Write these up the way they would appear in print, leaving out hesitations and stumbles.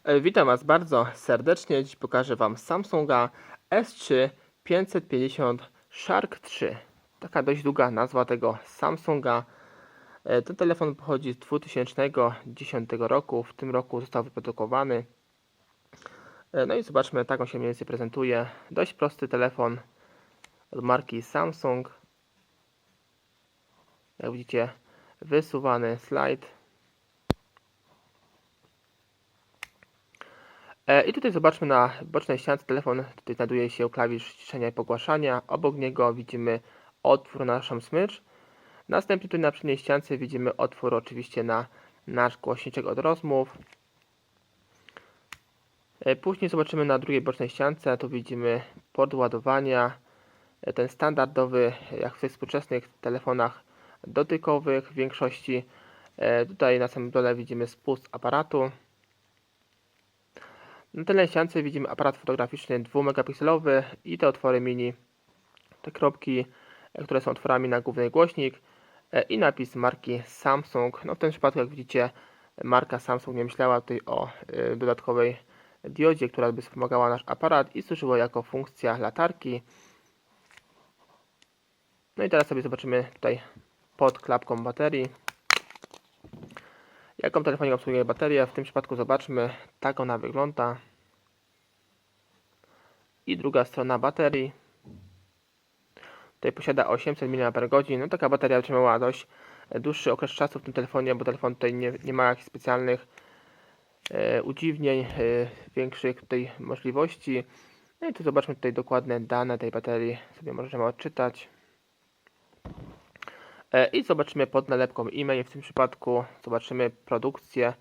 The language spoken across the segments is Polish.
Witam Was bardzo serdecznie. Dziś pokażę Wam Samsunga S3 550 Shark 3. Taka dość długa nazwa tego Samsunga. Ten telefon pochodzi z 2010 roku. W tym roku został wyprodukowany. No i zobaczmy, tak on się mniej więcej prezentuje. Dość prosty telefon od marki Samsung. Jak widzicie, wysuwany slajd. I tutaj zobaczmy na bocznej ściance telefon. Tutaj znajduje się klawisz ściszenia i pogłaszania. Obok niego widzimy otwór na naszą smycz. Następnie tutaj na przedniej ściance widzimy otwór oczywiście na nasz głośniczek od rozmów. Później zobaczymy na drugiej bocznej ściance. Tu widzimy port ładowania. Ten standardowy, jak w tych współczesnych telefonach dotykowych w większości. Tutaj na samym dole widzimy spust aparatu. Na tylnej ściance widzimy aparat fotograficzny 2-megapikselowy i te otwory mini, te kropki, które są otworami na główny głośnik i napis marki Samsung. No w tym przypadku, jak widzicie, marka Samsung nie myślała tutaj o dodatkowej diodzie, która by wspomagała nasz aparat i służyła jako funkcja latarki. No i teraz sobie zobaczymy tutaj pod klapką baterii, jaką telefonik obsługuje baterię. W tym przypadku zobaczmy, tak ona wygląda. I druga strona baterii. Tutaj posiada 800 mAh. No taka bateria wytrzymała dość dłuższy okres czasu w tym telefonie, bo telefon tutaj nie ma jakichś specjalnych udziwnień, większych tutaj możliwości. No i tu zobaczmy tutaj dokładne dane tej baterii, sobie możemy odczytać. I zobaczymy pod nalepką e-mail. W tym przypadku zobaczymy produkcję,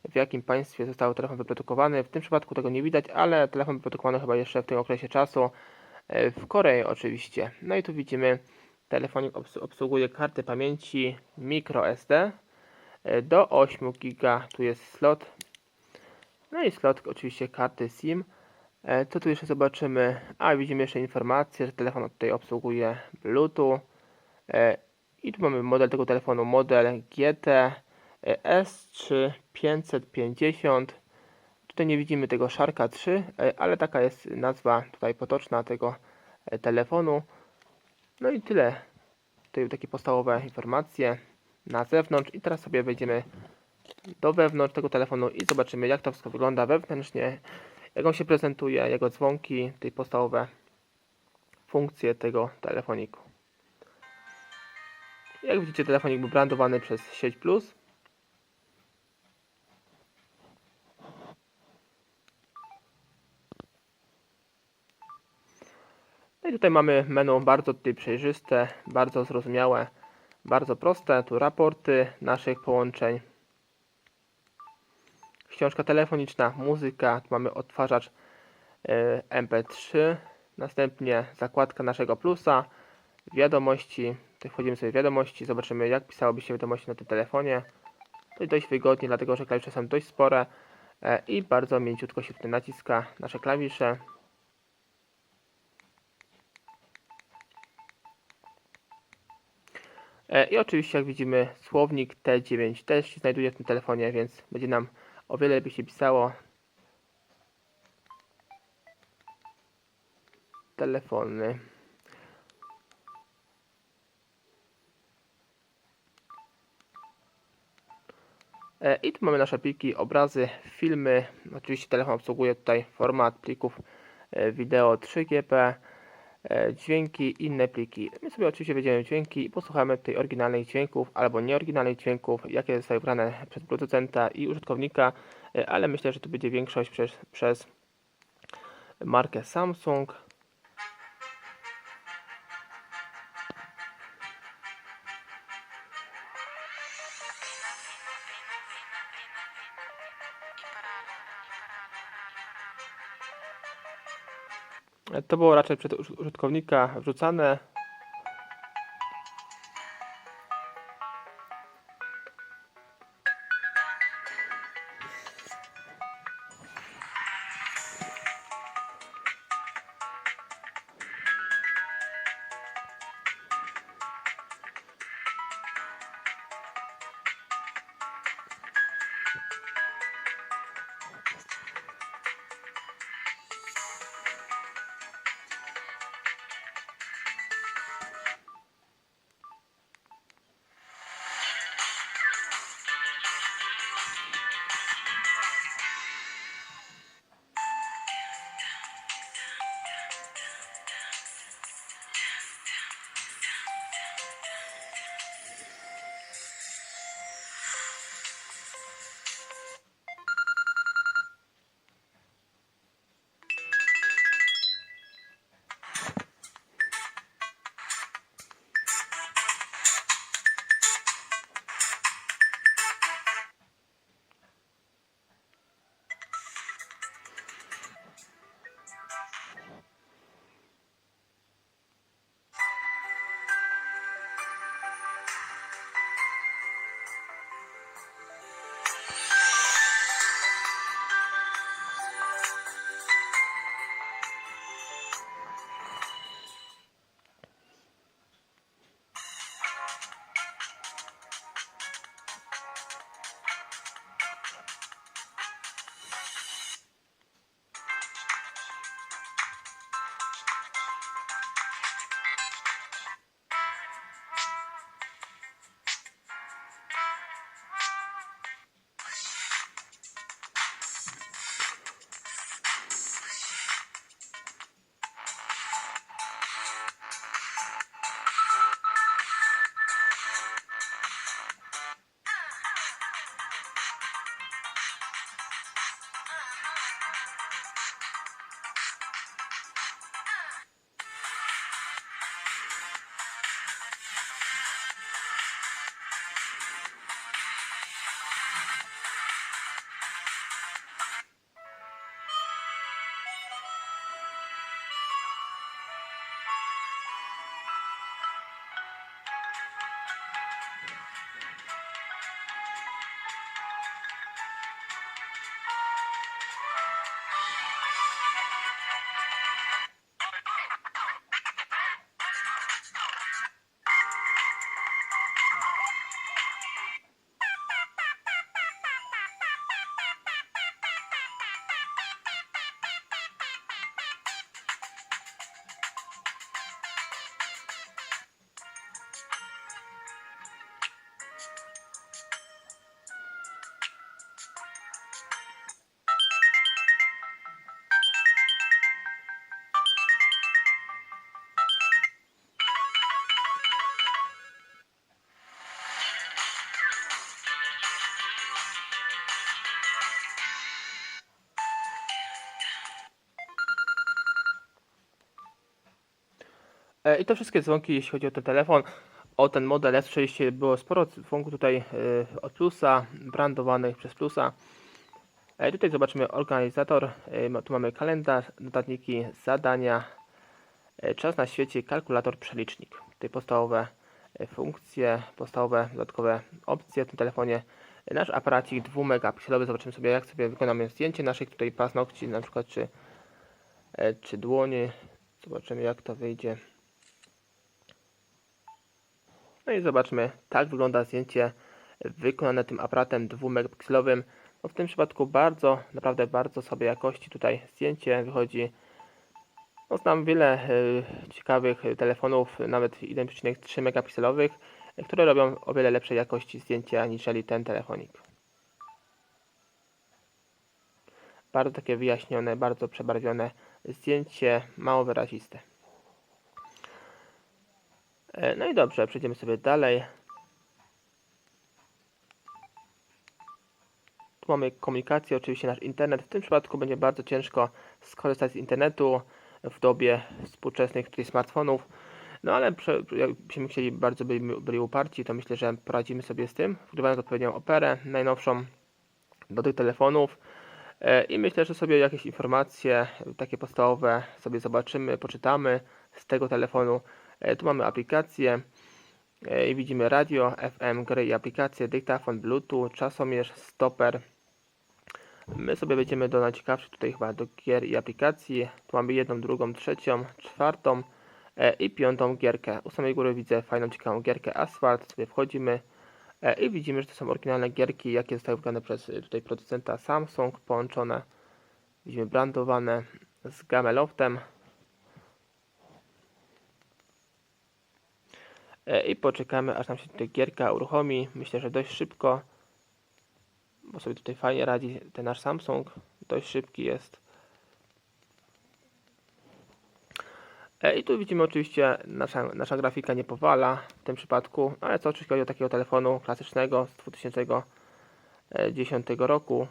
w jakim państwie został telefon wyprodukowany. W tym przypadku tego nie widać, ale telefon wyprodukowano chyba jeszcze w tym okresie czasu. W Korei oczywiście. No i tu widzimy, telefonik obsługuje karty pamięci microSD do 8 GB. Tu jest slot. No i slot oczywiście karty SIM. Co tu jeszcze zobaczymy? Widzimy jeszcze informację, że telefon tutaj obsługuje Bluetooth. I tu mamy model tego telefonu, model GT S3 550. Tutaj nie widzimy tego Sharka 3, ale taka jest nazwa tutaj potoczna tego telefonu. No i tyle. Tutaj takie podstawowe informacje na zewnątrz. I teraz sobie wejdziemy do wewnątrz tego telefonu i zobaczymy, jak to wszystko wygląda wewnętrznie, jak on się prezentuje, jego dzwonki, tej podstawowe funkcje tego telefoniku. Jak widzicie, telefonik był brandowany przez sieć Plus. No i tutaj mamy menu bardzo tutaj przejrzyste, bardzo zrozumiałe, bardzo proste. Tu raporty naszych połączeń. Książka telefoniczna, muzyka, tu mamy odtwarzacz MP3, następnie zakładka naszego plusa, wiadomości, tutaj wchodzimy sobie w wiadomości, zobaczymy, jak pisałoby się wiadomości na tym telefonie. To dość wygodnie, dlatego że klawisze są dość spore i bardzo mięciutko się tutaj naciska nasze klawisze. I oczywiście, jak widzimy, słownik T9 też się znajduje w tym telefonie, więc będzie nam o wiele lepiej się pisało. Telefony. I tu mamy nasze pliki, obrazy, filmy. Oczywiście telefon obsługuje tutaj format plików wideo 3GP, dźwięki, inne pliki. My sobie oczywiście wejdziemy w dźwięki i posłuchamy tutaj oryginalnych dźwięków albo nieoryginalnych dźwięków, jakie zostały wybrane przez producenta i użytkownika, ale myślę, że to będzie większość przez markę Samsung. To było raczej przez użytkownika wrzucane. I to wszystkie dzwonki, jeśli chodzi o ten telefon. O ten model S30 było sporo dzwonków tutaj od Plusa, brandowanych przez Plusa. Tutaj zobaczymy organizator, tu mamy kalendarz, notatniki, zadania, czas na świecie, kalkulator, przelicznik. Tutaj podstawowe funkcje, podstawowe dodatkowe opcje w tym telefonie. Nasz aparacik 2 megapikselowy, zobaczymy sobie jak sobie wykonamy zdjęcie naszych tutaj paznokci na przykład czy dłoni. Zobaczymy jak to wyjdzie. No i zobaczmy, tak wygląda zdjęcie wykonane tym aparatem 2 megapikselowym. No w tym przypadku naprawdę bardzo słabej jakości tutaj zdjęcie wychodzi. No znam wiele ciekawych telefonów, nawet 1,3 megapikselowych, które robią o wiele lepszej jakości zdjęcia aniżeli ten telefonik. Bardzo takie wyjaśnione, bardzo przebarwione zdjęcie, mało wyraziste. No i dobrze, przejdziemy sobie dalej. Tu mamy komunikację, oczywiście nasz internet. W tym przypadku będzie bardzo ciężko skorzystać z internetu w dobie współczesnych tutaj smartfonów. No ale jakbyśmy chcieli bardzo byli uparci, to myślę, że poradzimy sobie z tym, wgrywając odpowiednią operę najnowszą do tych telefonów. I myślę, że sobie jakieś informacje takie podstawowe sobie zobaczymy, poczytamy z tego telefonu. Tu mamy aplikacje i widzimy radio, FM, gry i aplikacje, dyktafon, bluetooth, czasomierz, stoper. My sobie wejdziemy do najciekawszych tutaj chyba do gier i aplikacji. Tu mamy 1, 2, 3, 4 i 5 gierkę. U samej góry widzę fajną, ciekawą gierkę Asphalt. Sobie wchodzimy i widzimy, że to są oryginalne gierki, jakie zostały wydane przez tutaj producenta Samsung, połączone, widzimy brandowane z Gameloftem. I poczekamy, aż nam się tutaj gierka uruchomi. Myślę, że dość szybko, bo sobie tutaj fajnie radzi ten nasz Samsung. Dość szybki jest. I tu widzimy oczywiście nasza grafika nie powala w tym przypadku, ale co oczywiście chodzi o takiego telefonu klasycznego z 2010 roku.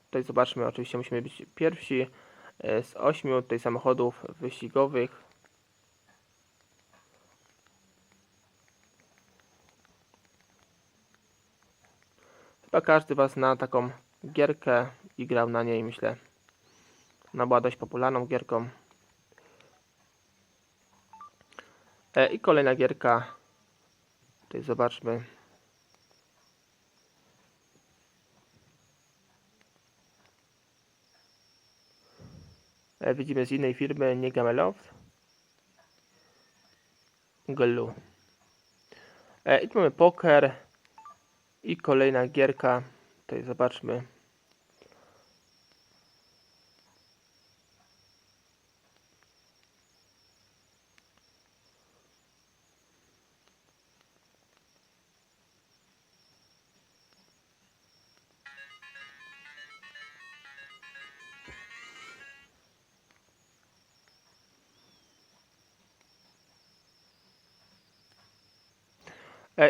Tutaj zobaczmy, oczywiście musimy być pierwsi z 8 tutaj samochodów wyścigowych. Chyba każdy Was zna taką gierkę i grał na niej, myślę. Ona była dość popularną gierką. I kolejna gierka. Tutaj zobaczmy. Widzimy z innej firmy, nie Gameloft. Glu. I tu mamy poker. I kolejna gierka. Tutaj zobaczmy.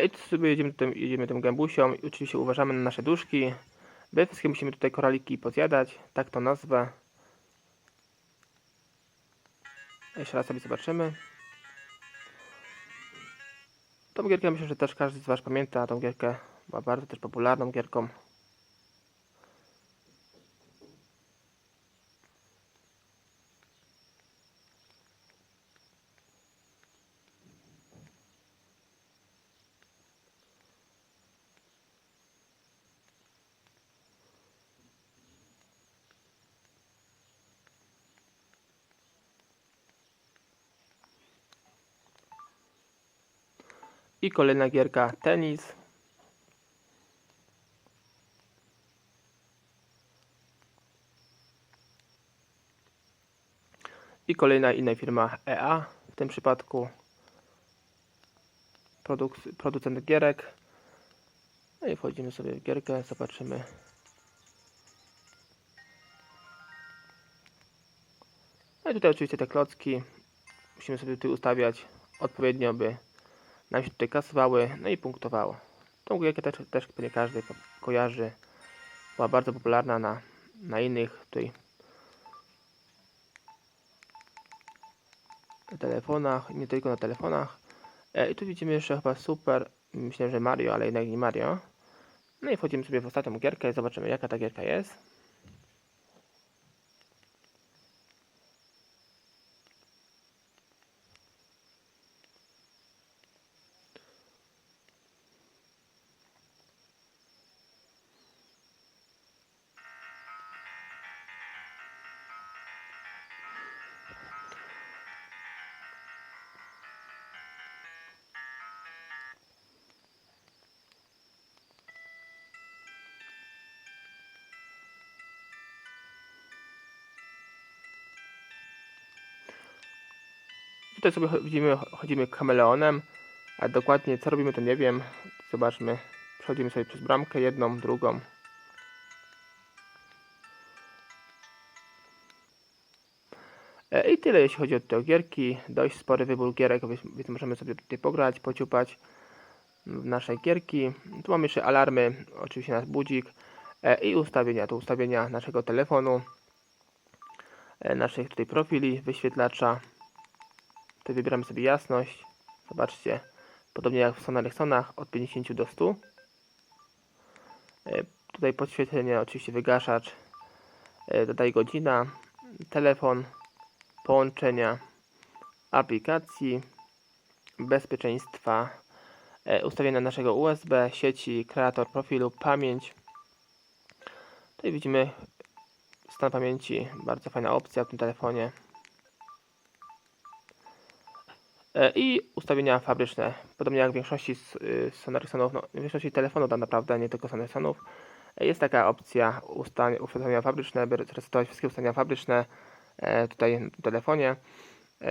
I tu sobie jedziemy tym gębusią i oczywiście uważamy na nasze duszki. My wszystkie musimy tutaj koraliki pozjadać, tak to nazwę. Jeszcze raz sobie zobaczymy. Tą gierkę myślę, że też każdy z Was pamięta. Tą gierkę była bardzo też popularną gierką. I kolejna gierka tenis. I kolejna inna firma EA, w tym przypadku producent gierek. No i wchodzimy sobie w gierkę, zobaczymy. No i tutaj oczywiście te klocki musimy sobie tutaj ustawiać odpowiednio, by nam się tutaj kasowały, no i punktowało. Tą gierkę też pewnie każdy kojarzy. Była bardzo popularna na innych tutaj telefonach, nie tylko na telefonach. I tu widzimy jeszcze chyba super, myślę, że Mario, ale jednak nie Mario. No i wchodzimy sobie w ostatnią gierkę i zobaczymy, jaka ta gierka jest. Tutaj sobie widzimy, chodzimy kameleonem, a dokładnie co robimy to nie wiem. Zobaczmy, przechodzimy sobie przez bramkę, jedną, drugą. I tyle jeśli chodzi o te gierki, dość spory wybór gierek, więc możemy sobie tutaj pograć, pociupać w naszej gierki. Tu mamy jeszcze alarmy, oczywiście nasz budzik i ustawienia, to ustawienia naszego telefonu, naszych tutaj profili, wyświetlacza. Tutaj wybieramy sobie jasność, zobaczcie, podobnie jak w Sony Ericssonach od 50 do 100. Tutaj podświetlenie, oczywiście wygaszacz, dodaje godzina, telefon, połączenia, aplikacji, bezpieczeństwa, ustawienia naszego USB, sieci, kreator profilu, pamięć. Tutaj widzimy stan pamięci, bardzo fajna opcja w tym telefonie. I ustawienia fabryczne, podobnie jak w większości Sony Ericssonów, no, w większości telefonów tak naprawdę, nie tylko Sony Ericssonów, jest taka opcja ustawienia fabryczne, by resetować wszystkie ustawienia fabryczne tutaj w telefonie.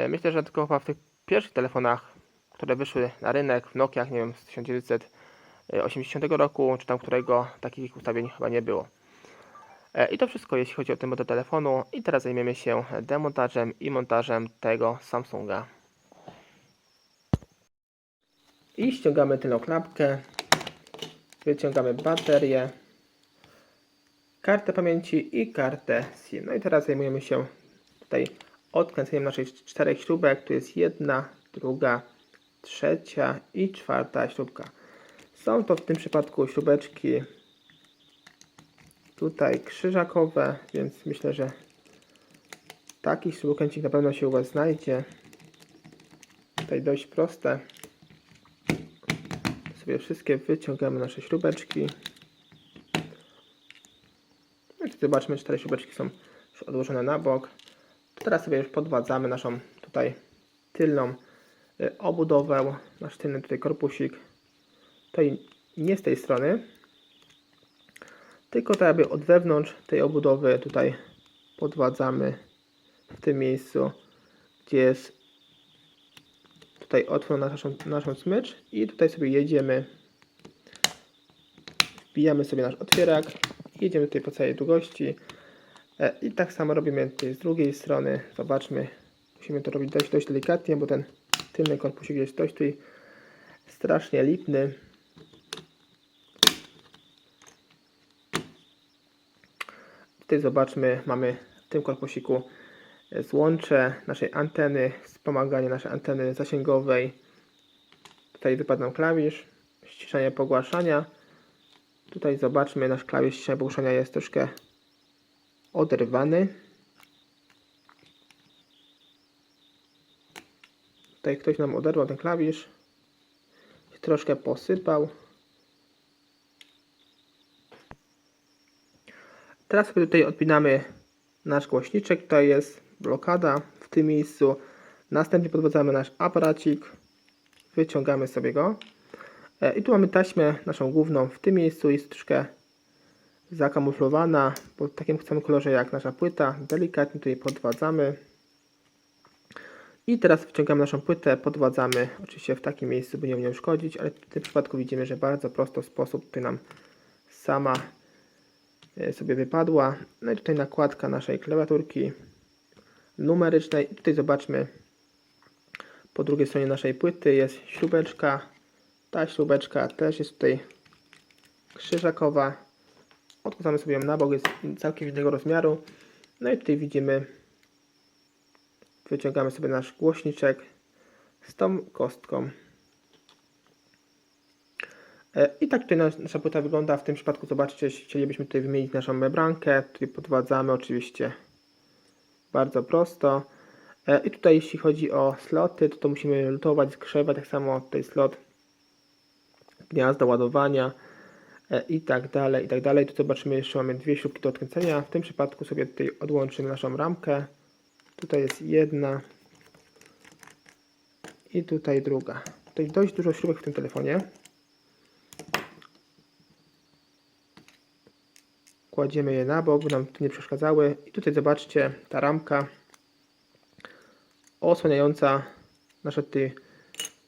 Myślę, że tylko chyba w tych pierwszych telefonach, które wyszły na rynek, w Nokiach, nie wiem, z 1980 roku, czy tam którego, takich ustawień chyba nie było. I to wszystko jeśli chodzi o ten model telefonu i teraz zajmiemy się demontażem i montażem tego Samsunga. I ściągamy tylną klapkę, wyciągamy baterię, kartę pamięci i kartę SIM. No i teraz zajmujemy się tutaj odkręceniem naszych 4 śrubek. Tu jest jedna, druga, trzecia i czwarta śrubka. Są to w tym przypadku śrubeczki tutaj krzyżakowe, więc myślę, że taki śrubokręcik na pewno się u Was znajdzie. Tutaj dość proste. Sobie wszystkie wyciągamy nasze śrubeczki. No i zobaczmy, 4 śrubeczki są już odłożone na bok. Teraz sobie już podwadzamy naszą tutaj tylną obudowę, nasz tylny tutaj korpusik. Tutaj nie z tej strony, tylko tak jakby od wewnątrz tej obudowy tutaj podwadzamy w tym miejscu, gdzie jest tutaj otwór na naszą smycz i tutaj sobie jedziemy, wbijamy sobie nasz otwierak, jedziemy tutaj po całej długości i tak samo robimy tutaj z drugiej strony. Zobaczmy, musimy to robić dość delikatnie, bo ten tylny korpusik jest dość tutaj strasznie lipny. Tutaj zobaczmy, mamy w tym korpusiku złącze naszej anteny, wspomaganie naszej anteny zasięgowej. Tutaj wypadł nam klawisz ściszania pogłaszania. Tutaj zobaczmy, nasz klawisz ściszania pogłaszania jest troszkę oderwany. Tutaj ktoś nam oderwał ten klawisz, troszkę posypał. Teraz sobie tutaj odpinamy nasz głośniczek, tutaj jest blokada w tym miejscu. Następnie podwadzamy nasz aparacik, wyciągamy sobie go. I tu mamy taśmę naszą główną w tym miejscu, jest troszkę zakamuflowana, po takim samym kolorze jak nasza płyta. Delikatnie tutaj podwadzamy. I teraz wyciągamy naszą płytę, podwadzamy oczywiście w takim miejscu, by ją nie uszkodzić, ale w tym przypadku widzimy, że bardzo prosty sposób tutaj nam sama sobie wypadła. No i tutaj nakładka naszej klawiaturki numerycznej. I tutaj zobaczmy, po drugiej stronie naszej płyty jest śrubeczka. Ta śrubeczka też jest tutaj krzyżakowa. Odkładamy sobie ją na bok, jest całkiem innego rozmiaru. No i tutaj widzimy wyciągamy sobie nasz głośniczek z tą kostką. I tak tutaj nasza płyta wygląda. W tym przypadku zobaczcie, jeśli chcielibyśmy tutaj wymienić naszą membrankę, tutaj podwadzamy oczywiście bardzo prosto. I tutaj jeśli chodzi o sloty, to musimy lutować, skrzywać, tak samo tutaj slot gniazda ładowania i tak dalej, i tak dalej. Tu zobaczymy, jeszcze mamy dwie śrubki do odkręcenia. W tym przypadku sobie tutaj odłączymy naszą ramkę. Tutaj jest jedna i tutaj druga. Tutaj dość dużo śrubek w tym telefonie. Kładziemy je na bok, by nam tu nie przeszkadzały. I tutaj zobaczcie, ta ramka osłaniająca nasze tutaj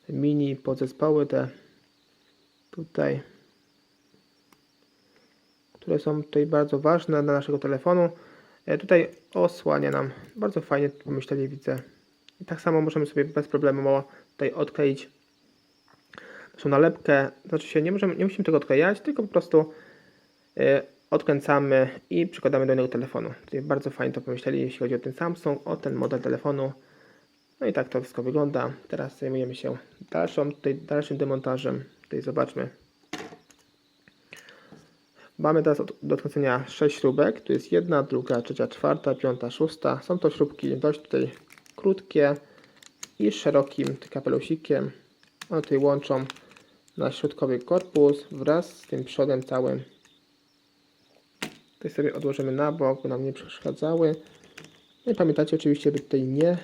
mini podzespoły, te tutaj, które są tutaj bardzo ważne dla naszego telefonu. Tutaj osłania nam, bardzo fajnie pomyśleli, widzę. I tak samo możemy sobie bez problemu tutaj odkleić naszą nalepkę. Znaczy się, nie musimy tego odklejać, tylko po prostu odkręcamy i przykładamy do innego telefonu. Tutaj bardzo fajnie to pomyśleli, jeśli chodzi o ten Samsung, o ten model telefonu. No i tak to wszystko wygląda. Teraz zajmujemy się dalszym demontażem. Tutaj zobaczmy. Mamy teraz do odkręcenia 6 śrubek. Tu jest jedna, druga, trzecia, czwarta, piąta, szósta. Są to śrubki dość tutaj krótkie i z szerokim kapelusikiem. One tutaj łączą nasz środkowy korpus wraz z tym przodem całym. Tutaj sobie odłożymy na bok, by nam nie przeszkadzały. No i pamiętajcie oczywiście, by tutaj nie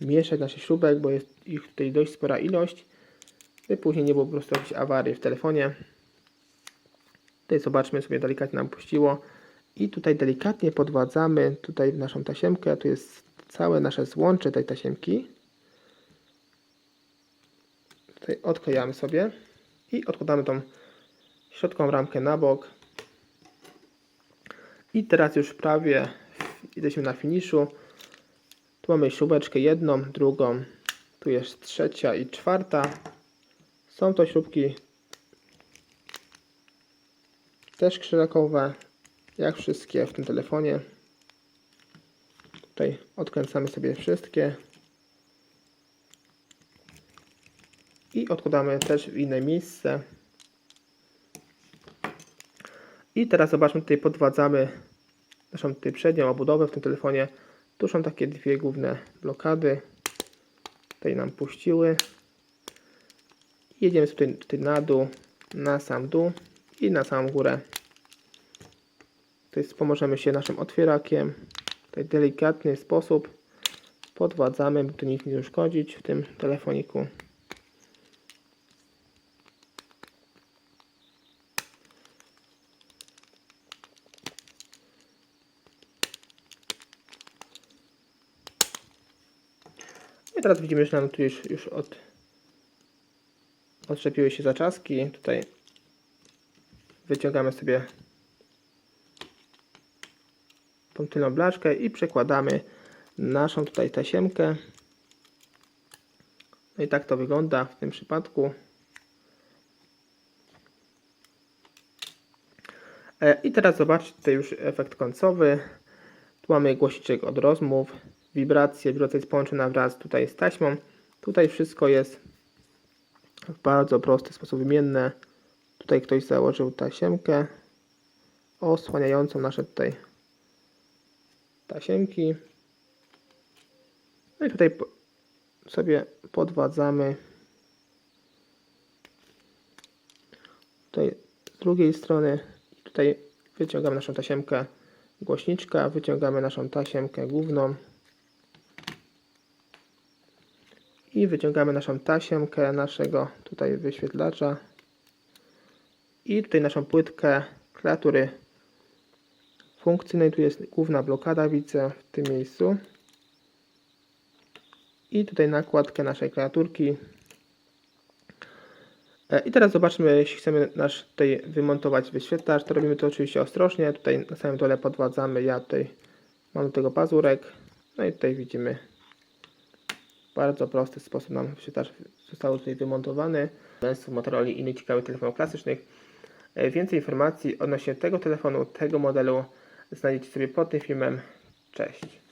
mieszać naszych śrubek, bo jest ich tutaj dość spora ilość, by później nie było po prostu jakiejś awarii w telefonie. Tutaj zobaczmy, sobie delikatnie nam puściło i tutaj delikatnie podwadzamy tutaj naszą tasiemkę. Tu jest całe nasze złącze tej tasiemki. Tutaj odklejamy sobie i odkładamy tą środkową ramkę na bok. I teraz już prawie jesteśmy na finiszu. Tu mamy śrubeczkę jedną, drugą, tu jest trzecia i czwarta. Są to śrubki też krzyżakowe, jak wszystkie w tym telefonie. Tutaj odkręcamy sobie wszystkie i odkładamy też w inne miejsce. I teraz zobaczmy, tutaj podwadzamy naszą tutaj przednią obudowę w tym telefonie. Tu są takie dwie główne blokady. Tutaj nam puściły. Jedziemy tutaj na dół, na sam dół i na samą górę. Tutaj wspomożemy się naszym otwierakiem. Tutaj delikatny sposób podwadzamy, by tu nic nie uszkodzić w tym telefoniku. I teraz widzimy, że nam tu już odczepiły się zaczaski. Tutaj wyciągamy sobie tą tylną blaszkę i przekładamy naszą tutaj tasiemkę. No i tak to wygląda w tym przypadku. I teraz zobaczcie tutaj już efekt końcowy. Tu mamy głośniczek od rozmów, wibracja jest połączona wraz tutaj z taśmą. Tutaj wszystko jest w bardzo prosty sposób wymienne. Tutaj ktoś założył tasiemkę osłaniającą nasze tutaj tasiemki. No i tutaj sobie podwadzamy. Tutaj z drugiej strony tutaj wyciągamy naszą tasiemkę głośniczka, wyciągamy naszą tasiemkę główną i wyciągamy naszą tasiemkę naszego tutaj wyświetlacza i tutaj naszą płytkę klawiatury funkcyjnej. Tu jest główna blokada, widzę w tym miejscu, i tutaj nakładkę naszej klawiaturki. I teraz zobaczmy, jeśli chcemy tutaj wymontować wyświetlacz, to robimy to oczywiście ostrożnie. Tutaj na samym dole podwadzamy, ja tutaj mam do tego pazurek. No i tutaj widzimy, w bardzo prosty sposób nam wyświetlacz został tutaj wymontowany. Z Motorola i innych ciekawych telefonów klasycznych. Więcej informacji odnośnie tego telefonu, tego modelu znajdziecie sobie pod tym filmem. Cześć!